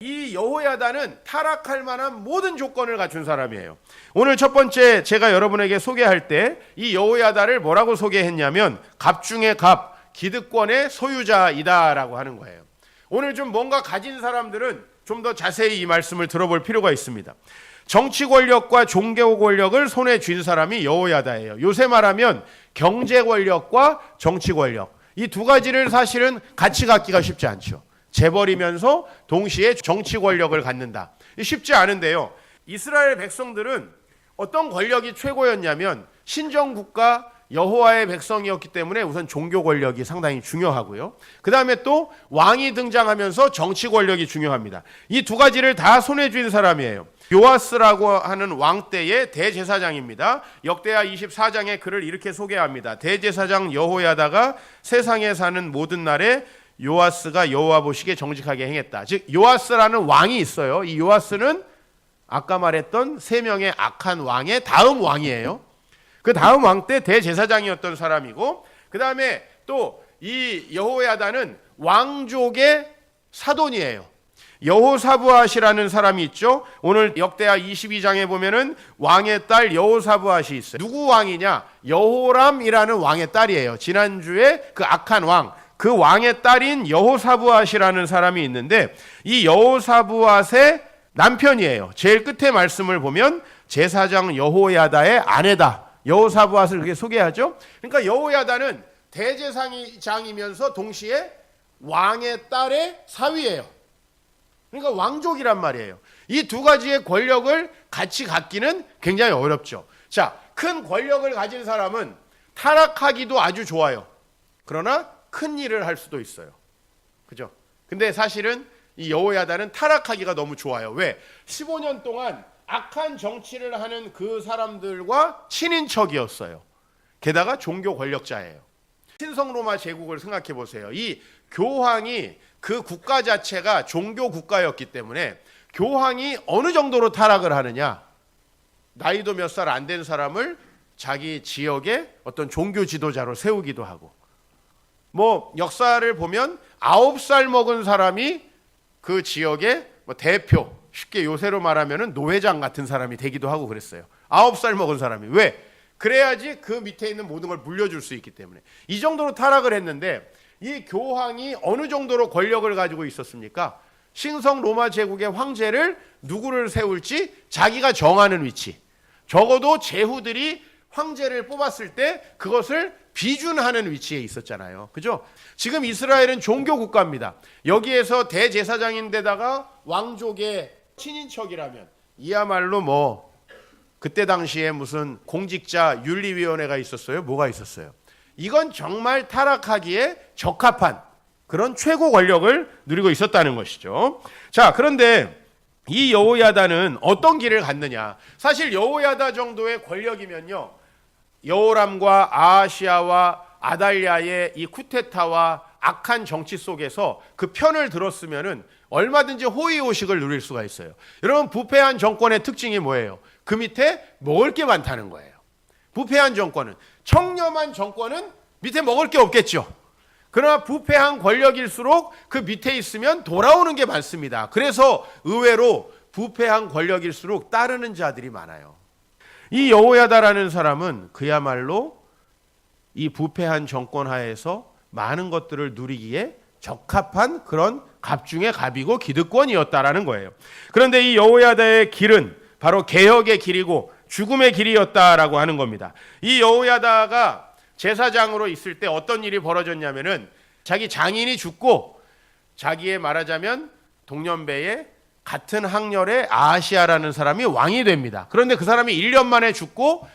이 여호야다는 타락할 만한 모든 조건을 갖춘 사람이에요. 오늘 첫 번째 제가 여러분에게 소개할 때 이 여호야다를 뭐라고 소개했냐면 갑 중에 갑, 기득권의 소유자이다라고 하는 거예요. 오늘 좀 뭔가 가진 사람들은 좀 더 자세히 이 말씀을 들어볼 필요가 있습니다. 정치 권력과 종교 권력을 손에 쥔 사람이 여호야다예요. 요새 말하면 경제 권력과 정치 권력, 이 두 가지를 사실은 같이 갖기가 쉽지 않죠. 재벌이면서 동시에 정치 권력을 갖는다. 쉽지 않은데요. 이스라엘 백성들은 어떤 권력이 최고였냐면 신정국가 여호와의 백성이었기 때문에 우선 종교 권력이 상당히 중요하고요. 그 다음에 또 왕이 등장하면서 정치 권력이 중요합니다. 이 두 가지를 다 손에 쥔 사람이에요. 요아스라고 하는 왕 때의 대제사장입니다. 역대하 24장에 그를 이렇게 소개합니다. 대제사장 여호야다가 세상에 사는 모든 날에 요아스가 여호와 보시기에 정직하게 행했다. 즉 요아스라는 왕이 있어요. 이 요아스는 아까 말했던 세 명의 악한 왕의 다음 왕이에요. 그 다음 왕 때 대제사장이었던 사람이고, 그 다음에 또 이 여호야다는 왕족의 사돈이에요. 여호사부앗이라는 사람이 있죠. 오늘 역대하 22장에 보면은 왕의 딸 여호사부앗이 있어요. 누구 왕이냐? 여호람이라는 왕의 딸이에요. 지난주에 그 악한 왕, 그 왕의 딸인 여호사부앗이라는 사람이 있는데 이 여호사부앗의 남편이에요. 제일 끝에 말씀을 보면 제사장 여호야다의 아내다. 여호사부앗을 그렇게 소개하죠. 그러니까 여호야다는 대제사장이면서 동시에 왕의 딸의 사위예요. 그러니까 왕족이란 말이에요. 이 두 가지의 권력을 같이 갖기는 굉장히 어렵죠. 자, 큰 권력을 가진 사람은 타락하기도 아주 좋아요. 그러나 큰 일을 할 수도 있어요. 그죠? 근데 사실은 이 여호야다는 타락하기가 너무 좋아요. 왜? 15년 동안 악한 정치를 하는 그 사람들과 친인척이었어요. 게다가 종교 권력자예요. 신성 로마 제국을 생각해 보세요. 이 교황이 그 국가 자체가 종교 국가였기 때문에 교황이 어느 정도로 타락을 하느냐? 나이도 몇 살 안 된 사람을 자기 지역의 어떤 종교 지도자로 세우기도 하고, 뭐 역사를 보면 9살 먹은 사람이 그 지역의 뭐 대표, 쉽게 요새로 말하면 노회장 같은 사람이 되기도 하고 그랬어요. 9살 먹은 사람이. 왜? 그래야지 그 밑에 있는 모든 걸 물려줄 수 있기 때문에. 이 정도로 타락을 했는데 이 교황이 어느 정도로 권력을 가지고 있었습니까? 신성 로마 제국의 황제를 누구를 세울지 자기가 정하는 위치. 적어도 제후들이 황제를 뽑았을 때 그것을 비준하는 위치에 있었잖아요. 그죠? 지금 이스라엘은 종교 국가입니다. 여기에서 대제사장인데다가 왕족의 친인척이라면 이야말로 뭐 그때 당시에 무슨 공직자 윤리위원회가 있었어요? 뭐가 있었어요? 이건 정말 타락하기에 적합한 그런 최고 권력을 누리고 있었다는 것이죠. 자, 그런데 이 여호야다는 어떤 길을 갔느냐? 사실 여호야다 정도의 권력이면요, 여호람과 아하시아와 아달랴의 이 쿠데타와 악한 정치 속에서 그 편을 들었으면은 얼마든지 호의호식을 누릴 수가 있어요. 여러분, 부패한 정권의 특징이 뭐예요? 그 밑에 먹을 게 많다는 거예요. 부패한 정권은, 청렴한 정권은 밑에 먹을 게 없겠죠. 그러나 부패한 권력일수록 그 밑에 있으면 돌아오는 게 많습니다. 그래서 의외로 부패한 권력일수록 따르는 자들이 많아요. 이 여호야다라는 사람은 그야말로 이 부패한 정권 하에서 많은 것들을 누리기에 적합한 그런 갑 중에 갑이고 기득권이었다라는 거예요. 그런데 이 여호야다의 길은 바로 개혁의 길이고 죽음의 길이었다라고 하는 겁니다. 이 여호야다가 제사장으로 있을 때 어떤 일이 벌어졌냐면은 자기 장인이 죽고 자기의 말하자면 동년배의 같은 학렬의 아하시아라는 사람이 왕이 됩니다. 그런데 그 사람이 1년 만에 죽고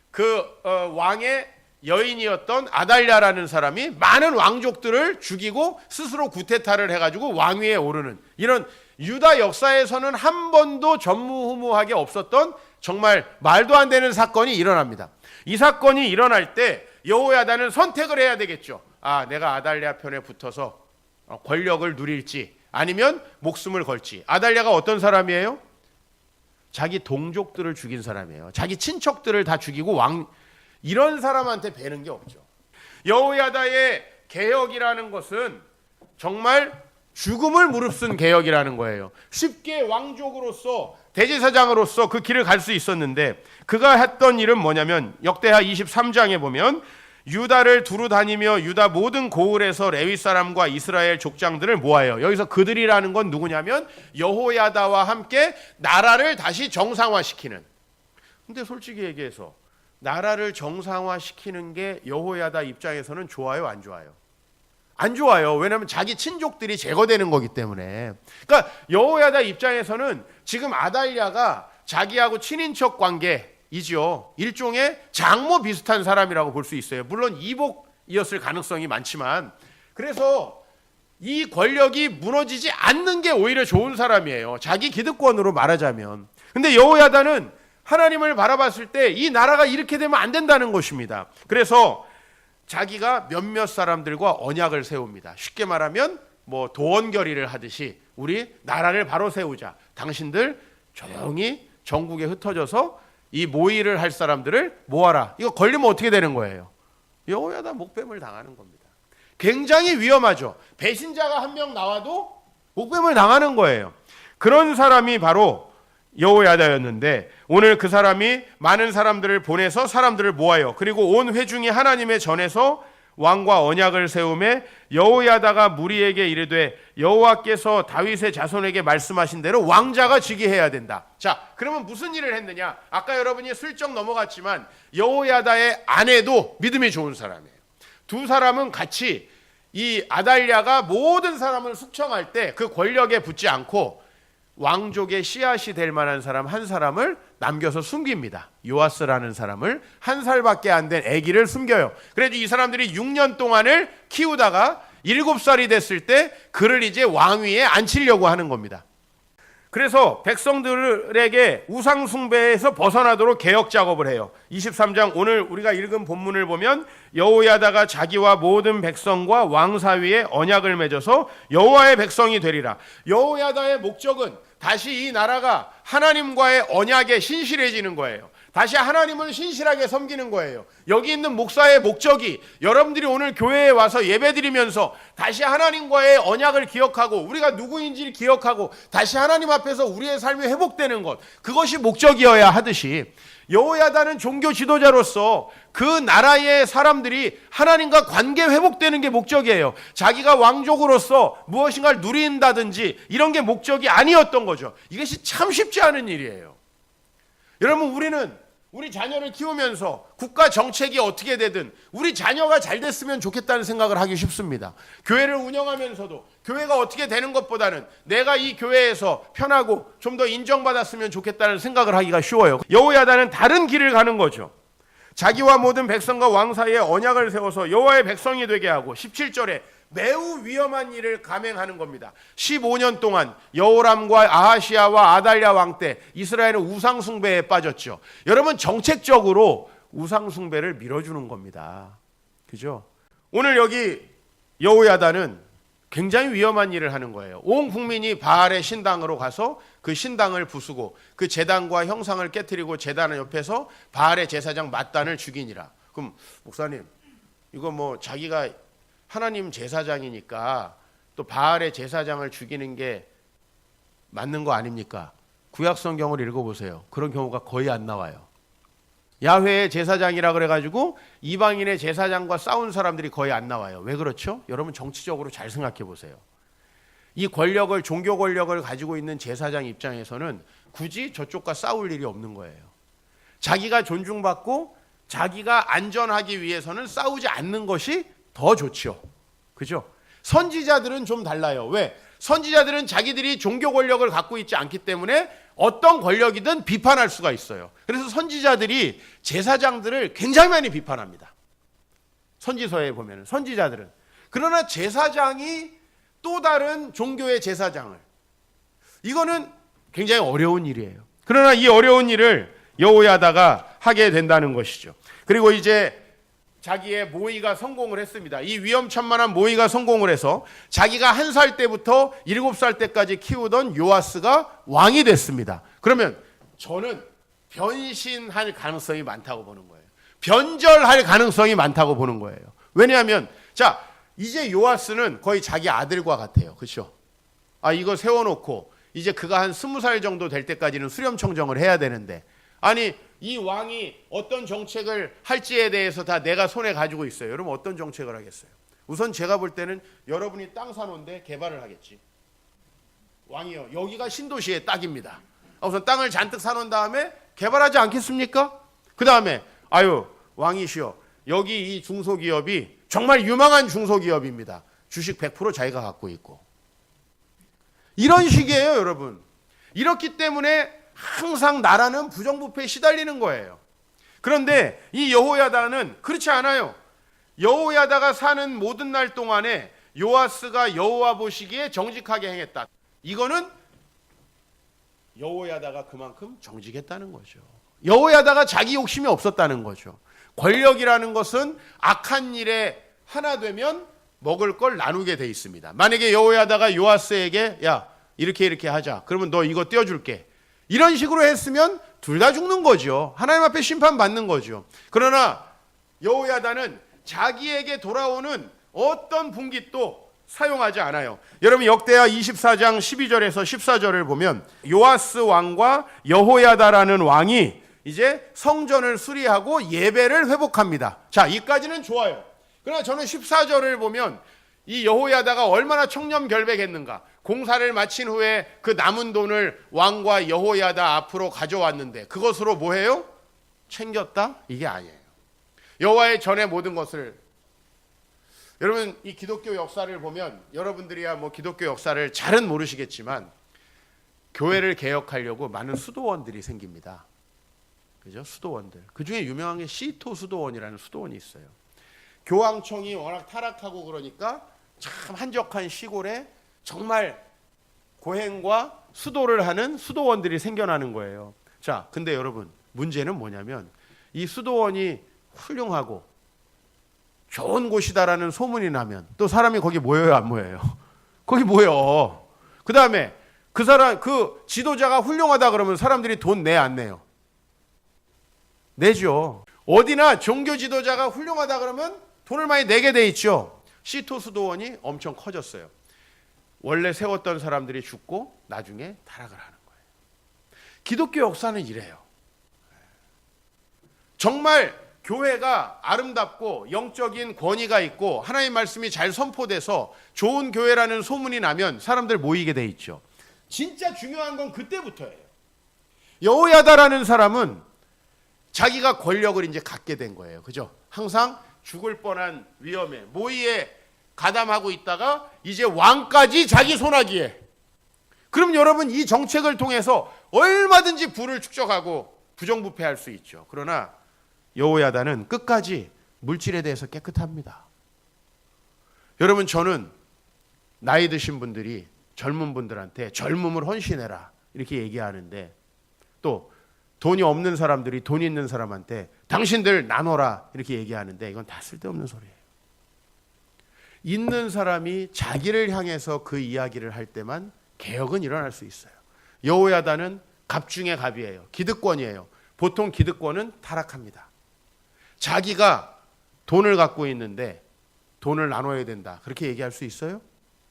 그 왕의 여인이었던 아달랴라는 사람이 많은 왕족들을 죽이고 스스로 구테타를 해가지고 왕위에 오르는, 이런 유다 역사에서는 한 번도 전무후무하게 없었던 정말 말도 안 되는 사건이 일어납니다. 이 사건이 일어날 때 여호야다는 선택을 해야 되겠죠. 아, 내가 아달랴 편에 붙어서 권력을 누릴지 아니면 목숨을 걸지. 아달랴가 어떤 사람이에요? 자기 동족들을 죽인 사람이에요. 자기 친척들을 다 죽이고 이런 사람한테 배는 게 없죠. 여호야다의 개혁이라는 것은 정말 죽음을 무릅쓴 개혁이라는 거예요. 쉽게 왕족으로서 대제사장으로서 그 길을 갈 수 있었는데 그가 했던 일은 뭐냐면 역대하 23장에 보면 유다를 두루 다니며 유다 모든 고을에서 레위 사람과 이스라엘 족장들을 모아요. 여기서 그들이라는 건 누구냐면 여호야다와 함께 나라를 다시 정상화시키는. 근데 솔직히 얘기해서 나라를 정상화시키는 게 여호야다 입장에서는 좋아요, 안 좋아요? 안 좋아요. 왜냐하면 자기 친족들이 제거되는 거기 때문에. 그러니까 여호야다 입장에서는 지금 아달랴가 자기하고 친인척 관계이죠. 일종의 장모 비슷한 사람이라고 볼 수 있어요. 물론 이복이었을 가능성이 많지만, 그래서 이 권력이 무너지지 않는 게 오히려 좋은 사람이에요. 자기 기득권으로 말하자면. 근데 여호야다는 하나님을 바라봤을 때 이 나라가 이렇게 되면 안 된다는 것입니다. 그래서 자기가 몇몇 사람들과 언약을 세웁니다. 쉽게 말하면 뭐 도원결의를 하듯이 우리 나라를 바로 세우자. 당신들 조용히 전국에 흩어져서 이 모의를 할 사람들을 모아라. 이거 걸리면 어떻게 되는 거예요? 여호야다 목뱀을 당하는 겁니다. 굉장히 위험하죠. 배신자가 한 명 나와도 목뱀을 당하는 거예요. 그런 사람이 바로 여호야다였는데 오늘 그 사람이 많은 사람들을 보내서 사람들을 모아요. 그리고 온 회중이 하나님의 전에서 왕과 언약을 세우매 여호야다가 무리에게 이르되 여호와께서 다윗의 자손에게 말씀하신 대로 왕자가 즉위해야 된다. 자, 그러면 무슨 일을 했느냐? 아까 여러분이 슬쩍 넘어갔지만 여호야다의 아내도 믿음이 좋은 사람이에요. 두 사람은 같이 이 아달랴가 모든 사람을 숙청할 때 그 권력에 붙지 않고 왕족의 씨앗이 될 만한 사람 한 사람을 남겨서 숨깁니다. 요아스라는 사람을, 한 살밖에 안 된 아기를 숨겨요. 그래도 이 사람들이 6년 동안을 키우다가 7살이 됐을 때 그를 이제 왕위에 앉히려고 하는 겁니다. 그래서 백성들에게 우상 숭배에서 벗어나도록 개혁 작업을 해요. 23장 오늘 우리가 읽은 본문을 보면 여호야다가 자기와 모든 백성과 왕사위에 언약을 맺어서 여호와의 백성이 되리라. 여호야다의 목적은 다시 이 나라가 하나님과의 언약에 신실해지는 거예요. 다시 하나님을 신실하게 섬기는 거예요. 여기 있는 목사의 목적이 여러분들이 오늘 교회에 와서 예배드리면서 다시 하나님과의 언약을 기억하고 우리가 누구인지를 기억하고 다시 하나님 앞에서 우리의 삶이 회복되는 것, 그것이 목적이어야 하듯이 여호야다는 종교 지도자로서 그 나라의 사람들이 하나님과 관계 회복되는 게 목적이에요. 자기가 왕족으로서 무엇인가를 누린다든지 이런 게 목적이 아니었던 거죠. 이것이 참 쉽지 않은 일이에요. 여러분, 우리는 우리 자녀를 키우면서 국가 정책이 어떻게 되든 우리 자녀가 잘 됐으면 좋겠다는 생각을 하기 쉽습니다. 교회를 운영하면서도 교회가 어떻게 되는 것보다는 내가 이 교회에서 편하고 좀 더 인정받았으면 좋겠다는 생각을 하기가 쉬워요. 여호야다는 다른 길을 가는 거죠. 자기와 모든 백성과 왕 사이에 언약을 세워서 여호와의 백성이 되게 하고 17절에 매우 위험한 일을 감행하는 겁니다. 15년 동안 여호람과 아하시야와 아달랴 왕 때 이스라엘은 우상 숭배에 빠졌죠. 여러분, 정책적으로 우상 숭배를 밀어주는 겁니다. 그죠? 오늘 여기 여호야다는 굉장히 위험한 일을 하는 거예요. 온 국민이 바알의 신당으로 가서 그 신당을 부수고 그 제단과 형상을 깨뜨리고 제단 옆에서 바알의 제사장 맏단을 죽이니라. 그럼 목사님, 이거 뭐 자기가 하나님 제사장이니까 또 바알의 제사장을 죽이는 게 맞는 거 아닙니까? 구약 성경을 읽어보세요. 그런 경우가 거의 안 나와요. 야훼의 제사장이라 그래가지고 이방인의 제사장과 싸운 사람들이 거의 안 나와요. 왜 그렇죠? 여러분, 정치적으로 잘 생각해 보세요. 이 권력을, 종교 권력을 가지고 있는 제사장 입장에서는 굳이 저쪽과 싸울 일이 없는 거예요. 자기가 존중받고 자기가 안전하기 위해서는 싸우지 않는 것이 더 좋죠. 그죠? 선지자들은 좀 달라요. 왜? 선지자들은 자기들이 종교 권력을 갖고 있지 않기 때문에 어떤 권력이든 비판할 수가 있어요. 그래서 선지자들이 제사장들을 굉장히 많이 비판합니다. 선지서에 보면 선지자들은. 그러나 제사장이 또 다른 종교의 제사장을, 이거는 굉장히 어려운 일이에요. 그러나 이 어려운 일을 여호야다가 하게 된다는 것이죠. 그리고 이제 자기의 모의가 성공을 했습니다. 이 위험천만한 모의가 성공을 해서 자기가 1살 때부터 7살 때까지 키우던 요아스가 왕이 됐습니다. 그러면 저는 변신할 가능성이 많다고 보는 거예요. 변절할 가능성이 많다고 보는 거예요. 왜냐하면 자, 이제 요아스는 거의 자기 아들과 같아요. 그렇죠? 이거 세워놓고 이제 그가 한 20살 정도 될 때까지는 수렴 청정을 해야 되는데, 아니 이 왕이 어떤 정책을 할지에 대해서 다 내가 손에 가지고 있어요. 여러분 어떤 정책을 하겠어요? 우선 제가 볼 때는 여러분이 땅 사놓은데 개발을 하겠지. 왕이요, 여기가 신도시의 딱입니다. 우선 땅을 잔뜩 사놓은 다음에 개발하지 않겠습니까? 그 다음에 왕이시여, 여기 이 중소기업이 정말 유망한 중소기업입니다. 주식 100% 자기가 갖고 있고. 이런 식이에요, 여러분. 이렇기 때문에 항상 나라는 부정부패에 시달리는 거예요. 그런데 이 여호야다는 그렇지 않아요. 여호야다가 사는 모든 날 동안에 요아스가 여호와 보시기에 정직하게 행했다. 이거는 여호야다가 그만큼 정직했다는 거죠. 여호야다가 자기 욕심이 없었다는 거죠. 권력이라는 것은 악한 일에 하나 되면 먹을 걸 나누게 돼 있습니다. 만약에 여호야다가 요아스에게 야 이렇게 하자, 그러면 너 이거 떼어줄게, 이런 식으로 했으면 둘 다 죽는 거죠. 하나님 앞에 심판받는 거죠. 그러나 여호야다는 자기에게 돌아오는 어떤 분깃도 사용하지 않아요. 여러분 역대하 24장 12절에서 14절을 보면 요아스 왕과 여호야다라는 왕이 이제 성전을 수리하고 예배를 회복합니다. 자, 이까지는 좋아요. 그러나 저는 14절을 보면 이 여호야다가 얼마나 청렴결백했는가. 공사를 마친 후에 그 남은 돈을 왕과 여호야다 앞으로 가져왔는데 그것으로 뭐해요? 챙겼다? 이게 아니에요. 여호와의 전의 모든 것을, 여러분 이 기독교 역사를 보면 여러분들이야 뭐 기독교 역사를 잘은 모르시겠지만 교회를 개혁하려고 많은 수도원들이 생깁니다. 그죠? 수도원들. 그 중에 유명한 게 시토 수도원이라는 수도원이 있어요. 교황청이 워낙 타락하고 그러니까 참 한적한 시골에 정말 고행과 수도를 하는 수도원들이 생겨나는 거예요. 자, 근데 여러분 문제는 뭐냐면 이 수도원이 훌륭하고 좋은 곳이다라는 소문이 나면 또 사람이 거기 모여요, 안 모여요? 거기 모여. 그 다음에 그 지도자가 훌륭하다 그러면 사람들이 돈 내, 안 내요? 내죠. 어디나 종교 지도자가 훌륭하다 그러면 돈을 많이 내게 돼 있죠. 시토 수도원이 엄청 커졌어요. 원래 세웠던 사람들이 죽고 나중에 타락을 하는 거예요. 기독교 역사는 이래요. 정말 교회가 아름답고 영적인 권위가 있고 하나님 말씀이 잘 선포돼서 좋은 교회라는 소문이 나면 사람들 모이게 돼 있죠. 진짜 중요한 건 그때부터예요. 여호야다라는 사람은 자기가 권력을 이제 갖게 된 거예요. 그죠? 항상 죽을 뻔한 위험에 모의에 가담하고 있다가 이제 왕까지 자기 손아귀에. 그럼 여러분 이 정책을 통해서 얼마든지 부를 축적하고 부정부패할 수 있죠. 그러나 여호야다는 끝까지 물질에 대해서 깨끗합니다. 여러분 저는 나이 드신 분들이 젊은 분들한테 젊음을 헌신해라 이렇게 얘기하는데 또 돈이 없는 사람들이 돈 있는 사람한테 당신들 나눠라 이렇게 얘기하는데 이건 다 쓸데없는 소리예요. 있는 사람이 자기를 향해서 그 이야기를 할 때만 개혁은 일어날 수 있어요. 여호야다는 갑 중의 갑이에요. 기득권이에요. 보통 기득권은 타락합니다. 자기가 돈을 갖고 있는데 돈을 나눠야 된다 그렇게 얘기할 수 있어요?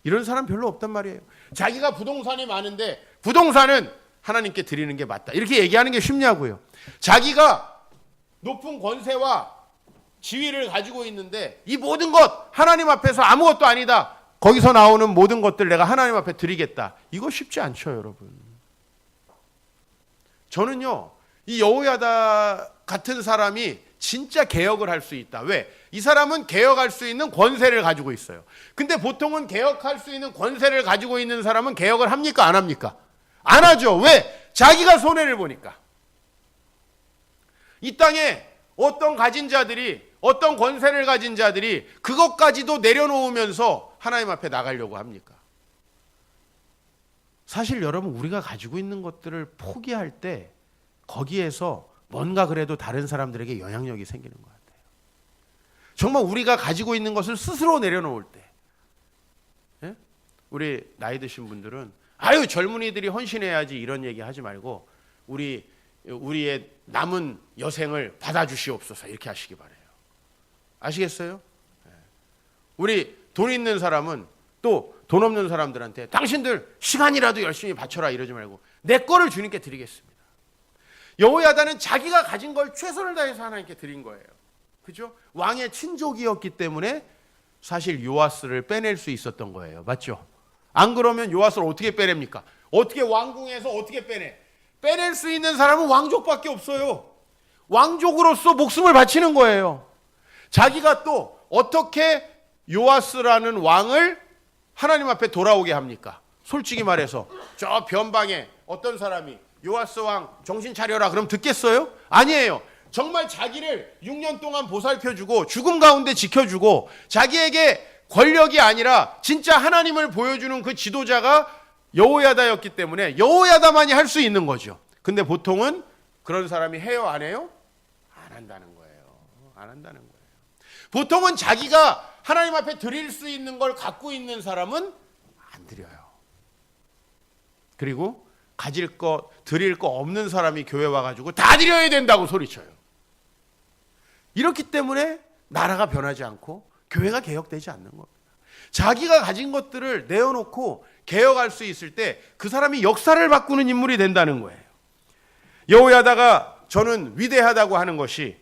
이런 사람 별로 없단 말이에요. 자기가 부동산이 많은데 부동산은 하나님께 드리는 게 맞다 이렇게 얘기하는 게 쉽냐고요. 자기가 높은 권세와 지위를 가지고 있는데 이 모든 것 하나님 앞에서 아무것도 아니다, 거기서 나오는 모든 것들 내가 하나님 앞에 드리겠다, 이거 쉽지 않죠 여러분. 저는요 이 여호야다 같은 사람이 진짜 개혁을 할 수 있다. 왜? 이 사람은 개혁할 수 있는 권세를 가지고 있어요. 근데 보통은 개혁할 수 있는 권세를 가지고 있는 사람은 개혁을 합니까? 안 합니까? 안 하죠. 왜? 자기가 손해를 보니까. 이 땅에 어떤 가진 자들이, 어떤 권세를 가진 자들이 그것까지도 내려놓으면서 하나님 앞에 나가려고 합니까? 사실 여러분 우리가 가지고 있는 것들을 포기할 때 거기에서 뭔가 그래도 다른 사람들에게 영향력이 생기는 것 같아요. 정말 우리가 가지고 있는 것을 스스로 내려놓을 때, 예? 우리 나이 드신 분들은 젊은이들이 헌신해야지 이런 얘기 하지 말고 우리의 남은 여생을 받아주시옵소서 이렇게 하시기 바라요. 아시겠어요? 우리 돈 있는 사람은 또 돈 없는 사람들한테 당신들 시간이라도 열심히 바쳐라 이러지 말고 내 거를 주님께 드리겠습니다. 여호야다는 자기가 가진 걸 최선을 다해서 하나님께 드린 거예요. 그죠? 왕의 친족이었기 때문에 사실 요아스를 빼낼 수 있었던 거예요. 맞죠? 안 그러면 요아스를 어떻게 빼냅니까? 어떻게 왕궁에서 어떻게 빼낼 수 있는 사람은 왕족밖에 없어요. 왕족으로서 목숨을 바치는 거예요. 자기가 또 어떻게 요아스라는 왕을 하나님 앞에 돌아오게 합니까? 솔직히 말해서 저 변방에 어떤 사람이 요아스 왕 정신 차려라 그럼 듣겠어요? 아니에요. 정말 자기를 6년 동안 보살펴주고 죽음 가운데 지켜주고 자기에게 권력이 아니라 진짜 하나님을 보여주는 그 지도자가 여호야다였기 때문에 여호야다만이 할 수 있는 거죠. 근데 보통은 그런 사람이 해요, 안 해요? 안 한다는 거예요. 안 한다는 거예요. 보통은 자기가 하나님 앞에 드릴 수 있는 걸 갖고 있는 사람은 안 드려요. 그리고 가질 거, 드릴 거 없는 사람이 교회 와가지고 다 드려야 된다고 소리쳐요. 이렇기 때문에 나라가 변하지 않고 교회가 개혁되지 않는 겁니다. 자기가 가진 것들을 내어놓고 개혁할 수 있을 때 그 사람이 역사를 바꾸는 인물이 된다는 거예요. 여호야다가 저는 위대하다고 하는 것이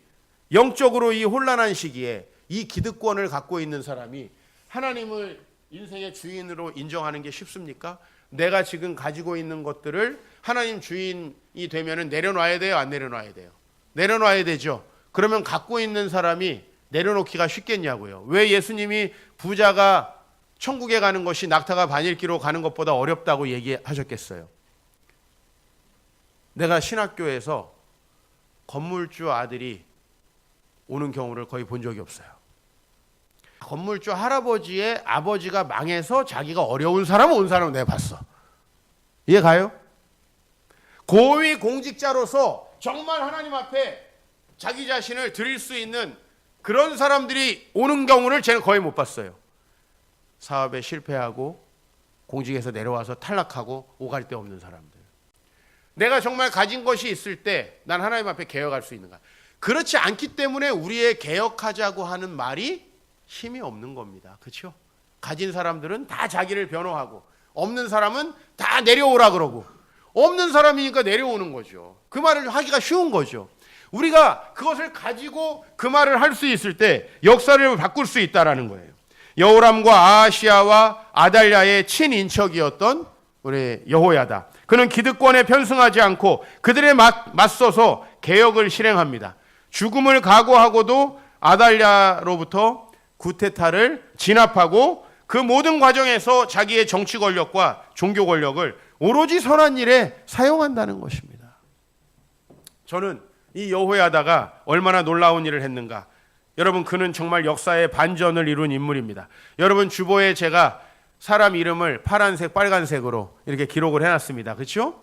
영적으로 이 혼란한 시기에 이 기득권을 갖고 있는 사람이 하나님을 인생의 주인으로 인정하는 게 쉽습니까? 내가 지금 가지고 있는 것들을 하나님 주인이 되면은 내려놔야 돼요, 안 내려놔야 돼요? 내려놔야 되죠. 그러면 갖고 있는 사람이 내려놓기가 쉽겠냐고요. 왜 예수님이 부자가 천국에 가는 것이 낙타가 바닐기로 가는 것보다 어렵다고 얘기하셨겠어요? 내가 신학교에서 건물주 아들이 오는 경우를 거의 본 적이 없어요. 건물주 할아버지의 아버지가 망해서 자기가 어려운 사람은 온 사람은 내가 봤어. 이해 가요? 고위 공직자로서 정말 하나님 앞에 자기 자신을 드릴 수 있는 그런 사람들이 오는 경우를 저는 거의 못 봤어요. 사업에 실패하고 공직에서 내려와서 탈락하고 오갈 데 없는 사람들. 내가 정말 가진 것이 있을 때 난 하나님 앞에 개혁할 수 있는가? 그렇지 않기 때문에 우리의 개혁하자고 하는 말이 힘이 없는 겁니다. 그렇죠? 가진 사람들은 다 자기를 변호하고 없는 사람은 다 내려오라 그러고 없는 사람이니까 내려오는 거죠. 그 말을 하기가 쉬운 거죠. 우리가 그것을 가지고 그 말을 할 수 있을 때 역사를 바꿀 수 있다라는 거예요. 여호람과 아하시아와 아달랴의 친인척이었던 우리 여호야다. 그는 기득권에 편승하지 않고 그들에 맞서서 개혁을 실행합니다. 죽음을 각오하고도 아달랴로부터 구테타를 진압하고 그 모든 과정에서 자기의 정치 권력과 종교 권력을 오로지 선한 일에 사용한다는 것입니다. 저는 이 여호야다가 얼마나 놀라운 일을 했는가. 여러분, 그는 정말 역사의 반전을 이룬 인물입니다. 여러분, 주보에 제가 사람 이름을 파란색, 빨간색으로 이렇게 기록을 해놨습니다. 그렇죠?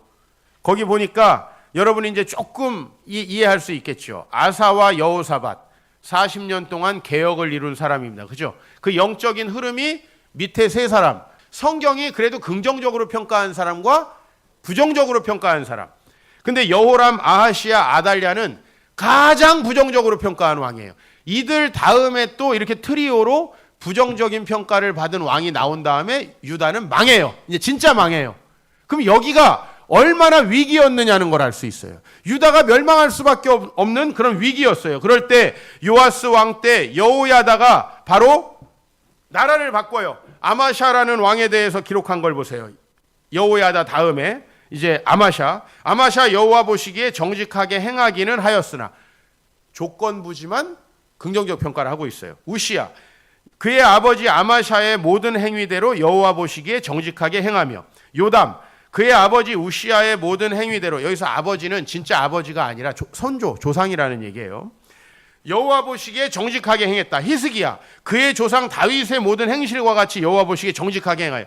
거기 보니까 여러분이 이제 조금 이해할 수 있겠죠. 아사와 여호사밧 40년 동안 개혁을 이룬 사람입니다. 그죠? 그 영적인 흐름이 밑에 세 사람, 성경이 그래도 긍정적으로 평가한 사람과 부정적으로 평가한 사람. 근데 여호람, 아하시아, 아달랴는 가장 부정적으로 평가한 왕이에요. 이들 다음에 또 이렇게 트리오로 부정적인 평가를 받은 왕이 나온 다음에 유다는 망해요. 이제 진짜 망해요. 그럼 여기가 얼마나 위기였느냐는 걸 알 수 있어요. 유다가 멸망할 수밖에 없는 그런 위기였어요. 그럴 때 요아스 왕 때 여호야다가 바로 나라를 바꿔요. 아마샤라는 왕에 대해서 기록한 걸 보세요. 여호야다 다음에 이제 아마샤 여호와 보시기에 정직하게 행하기는 하였으나 조건부지만 긍정적 평가를 하고 있어요. 우시야 그의 아버지 아마샤의 모든 행위대로 여호와 보시기에 정직하게 행하며 요담 그의 아버지 우시야의 모든 행위대로, 여기서 아버지는 진짜 아버지가 아니라 선조, 조상이라는 얘기예요. 여호와 보시기에 정직하게 행했다. 히스기야 그의 조상 다윗의 모든 행실과 같이 여호와 보시기에 정직하게 행하여.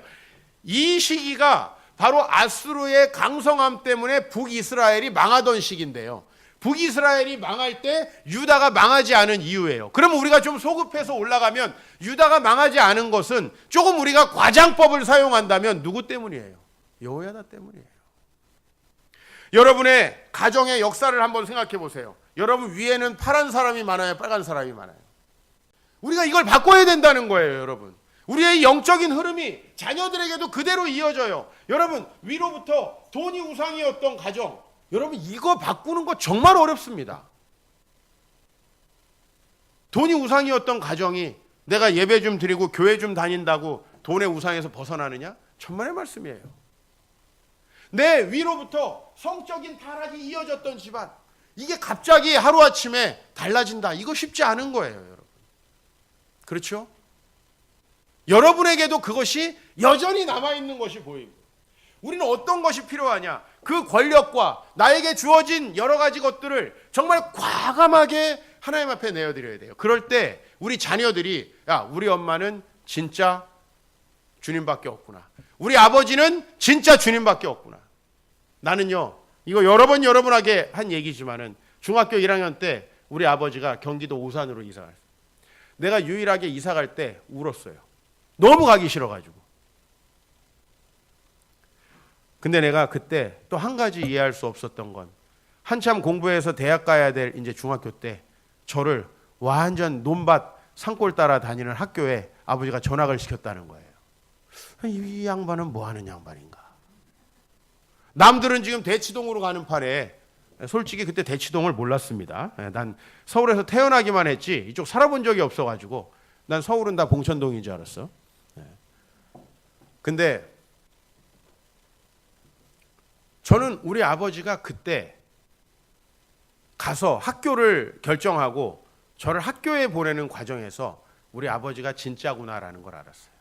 이 시기가 바로 아수르의 강성함 때문에 북이스라엘이 망하던 시기인데요. 북이스라엘이 망할 때 유다가 망하지 않은 이유예요. 그러면 우리가 좀 소급해서 올라가면 유다가 망하지 않은 것은 조금 우리가 과장법을 사용한다면 누구 때문이에요? 여호야다 때문이에요. 여러분의 가정의 역사를 한번 생각해 보세요. 여러분 위에는 파란 사람이 많아요, 빨간 사람이 많아요? 우리가 이걸 바꿔야 된다는 거예요, 여러분. 우리의 영적인 흐름이 자녀들에게도 그대로 이어져요. 여러분, 위로부터 돈이 우상이었던 가정, 여러분 이거 바꾸는 거 정말 어렵습니다. 돈이 우상이었던 가정이 내가 예배 좀 드리고 교회 좀 다닌다고 돈의 우상에서 벗어나느냐? 천만의 말씀이에요. 내 위로부터 성적인 타락이 이어졌던 집안, 이게 갑자기 하루아침에 달라진다. 이거 쉽지 않은 거예요, 여러분. 그렇죠? 여러분에게도 그것이 여전히 남아있는 것이 보입니다. 우리는 어떤 것이 필요하냐? 그 권력과 나에게 주어진 여러 가지 것들을 정말 과감하게 하나님 앞에 내어드려야 돼요. 그럴 때 우리 자녀들이, 야, 우리 엄마는 진짜 주님밖에 없구나. 우리 아버지는 진짜 주님밖에 없구나. 나는요, 이거 여러 번 여러분에게 한 얘기지만은 중학교 1학년 때 우리 아버지가 경기도 오산으로 이사 갔어요. 내가 유일하게 이사 갈 때 울었어요. 너무 가기 싫어가지고. 근데 내가 그때 또 한 가지 이해할 수 없었던 건, 한참 공부해서 대학 가야 될 이제 중학교 때 저를 완전 논밭 산골 따라 다니는 학교에 아버지가 전학을 시켰다는 거예요. 이 양반은 뭐 하는 양반인가? 남들은 지금 대치동으로 가는 판에, 솔직히 그때 대치동을 몰랐습니다. 난 서울에서 태어나기만 했지 이쪽 살아본 적이 없어가지고 난 서울은 다 봉천동인 줄 알았어. 근데 저는 우리 아버지가 그때 가서 학교를 결정하고 저를 학교에 보내는 과정에서 우리 아버지가 진짜구나라는 걸 알았어요.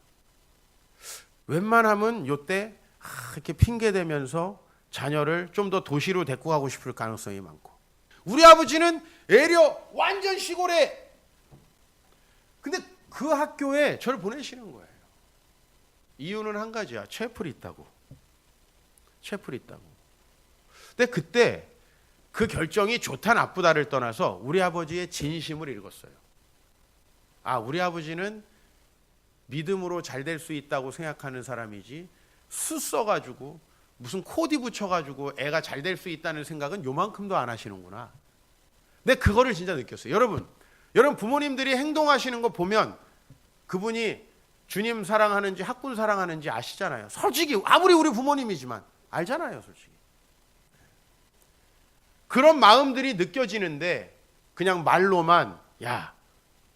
웬만하면 요때 이렇게 핑계대면서 자녀를 좀 더 도시로 데리고 가고 싶을 가능성이 많고, 우리 아버지는 애려 완전 시골에, 근데 그 학교에 저를 보내시는 거예요. 이유는 한 가지야. 채플이 있다고. 채플이 있다고. 근데 그때 그 결정이 좋다 나쁘다를 떠나서 우리 아버지의 진심을 읽었어요. 아, 우리 아버지는 믿음으로 잘 될 수 있다고 생각하는 사람이지, 수 써가지고 무슨 코디 붙여가지고 애가 잘 될 수 있다는 생각은 요만큼도 안 하시는구나. 근데 그거를 진짜 느꼈어요. 여러분 부모님들이 행동하시는 거 보면 그분이 주님 사랑하는지 학군 사랑하는지 아시잖아요. 솔직히 아무리 우리 부모님이지만 알잖아요, 솔직히. 그런 마음들이 느껴지는데 그냥 말로만 야,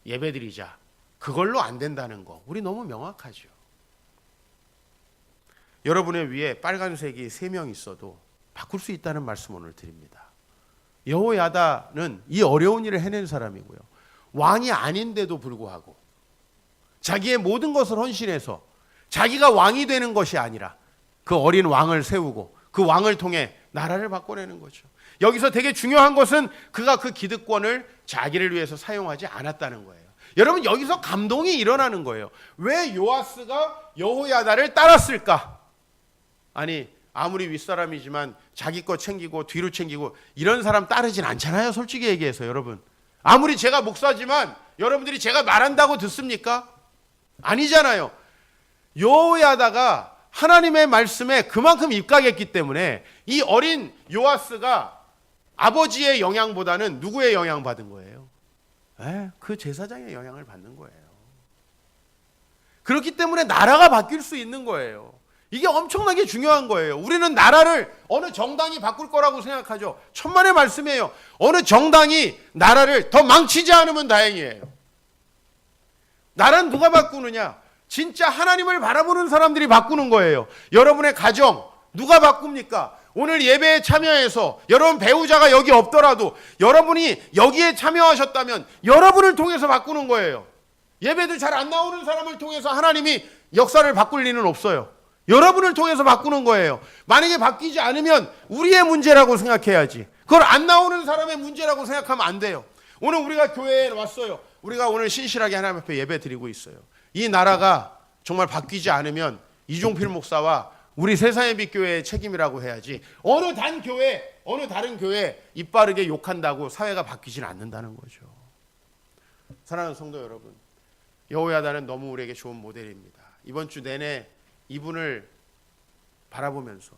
예배드리자, 그걸로 안 된다는 거 우리 너무 명확하죠. 여러분의 위에 빨간색이 3명 있어도 바꿀 수 있다는 말씀 오늘 드립니다. 여호야다는 이 어려운 일을 해낸 사람이고요, 왕이 아닌데도 불구하고 자기의 모든 것을 헌신해서 자기가 왕이 되는 것이 아니라 그 어린 왕을 세우고 그 왕을 통해 나라를 바꿔내는 거죠. 여기서 되게 중요한 것은 그가 그 기득권을 자기를 위해서 사용하지 않았다는 거예요. 여러분, 여기서 감동이 일어나는 거예요. 왜 요아스가 여호야다를 따랐을까? 아니, 아무리 윗사람이지만 자기 거 챙기고 뒤로 챙기고 이런 사람 따르진 않잖아요, 솔직히 얘기해서. 여러분, 아무리 제가 목사지만 여러분들이 제가 말한다고 듣습니까? 아니잖아요. 여호야다가 하나님의 말씀에 그만큼 입각했기 때문에 이 어린 요아스가 아버지의 영향보다는 누구의 영향 받은 거예요? 그 제사장의 영향을 받는 거예요. 그렇기 때문에 나라가 바뀔 수 있는 거예요. 이게 엄청나게 중요한 거예요. 우리는 나라를 어느 정당이 바꿀 거라고 생각하죠. 천만의 말씀이에요. 어느 정당이 나라를 더 망치지 않으면 다행이에요. 나라는 누가 바꾸느냐? 진짜 하나님을 바라보는 사람들이 바꾸는 거예요. 여러분의 가정 누가 바꿉니까? 오늘 예배에 참여해서 여러분 배우자가 여기 없더라도 여러분이 여기에 참여하셨다면 여러분을 통해서 바꾸는 거예요. 예배도 잘 안 나오는 사람을 통해서 하나님이 역사를 바꿀 리는 없어요. 여러분을 통해서 바꾸는 거예요. 만약에 바뀌지 않으면 우리의 문제라고 생각해야지, 그걸 안 나오는 사람의 문제라고 생각하면 안 돼요. 오늘 우리가 교회에 왔어요. 우리가 오늘 신실하게 하나님 앞에 예배 드리고 있어요. 이 나라가 정말 바뀌지 않으면 이종필 목사와 우리 세상의 빛 교회의 책임이라고 해야지, 어느 단 교회, 어느 다른 교회 입 바르게 욕한다고 사회가 바뀌지는 않는다는 거죠. 사랑하는 성도 여러분, 여호야다는 너무 우리에게 좋은 모델입니다. 이번 주 내내 이분을 바라보면서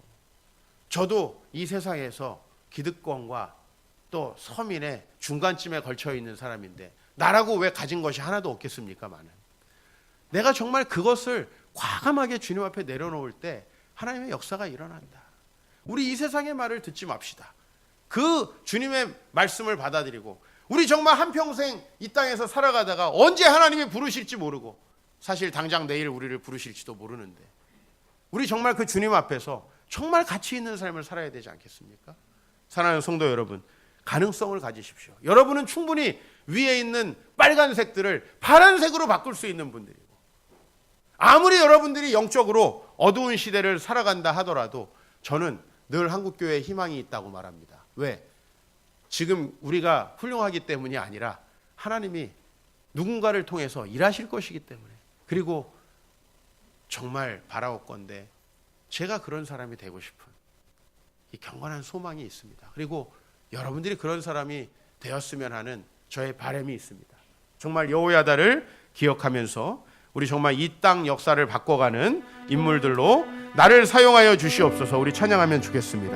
저도 이 세상에서 기득권과 또 서민의 중간쯤에 걸쳐 있는 사람인데 나라고 왜 가진 것이 하나도 없겠습니까? 많은. 내가 정말 그것을 과감하게 주님 앞에 내려놓을 때 하나님의 역사가 일어난다. 우리 이 세상의 말을 듣지 맙시다. 그 주님의 말씀을 받아들이고 우리 정말 한평생 이 땅에서 살아가다가 언제 하나님이 부르실지 모르고 사실 당장 내일 우리를 부르실지도 모르는데 우리 정말 그 주님 앞에서 정말 가치 있는 삶을 살아야 되지 않겠습니까? 사랑하는 성도 여러분, 가능성을 가지십시오. 여러분은 충분히 위에 있는 빨간색들을 파란색으로 바꿀 수 있는 분들이고 아무리 여러분들이 영적으로 어두운 시대를 살아간다 하더라도 저는 늘 한국교회에 희망이 있다고 말합니다. 왜? 지금 우리가 훌륭하기 때문이 아니라 하나님이 누군가를 통해서 일하실 것이기 때문에 그리고 정말 바라옵건대 제가 그런 사람이 되고 싶은 이 경건한 소망이 있습니다. 그리고 여러분들이 그런 사람이 되었으면 하는 저의 바람이 있습니다. 정말 여호야다를 기억하면서 우리 정말 이 땅 역사를 바꿔가는 인물들로 나를 사용하여 주시옵소서. 우리 찬양하면 좋겠습니다.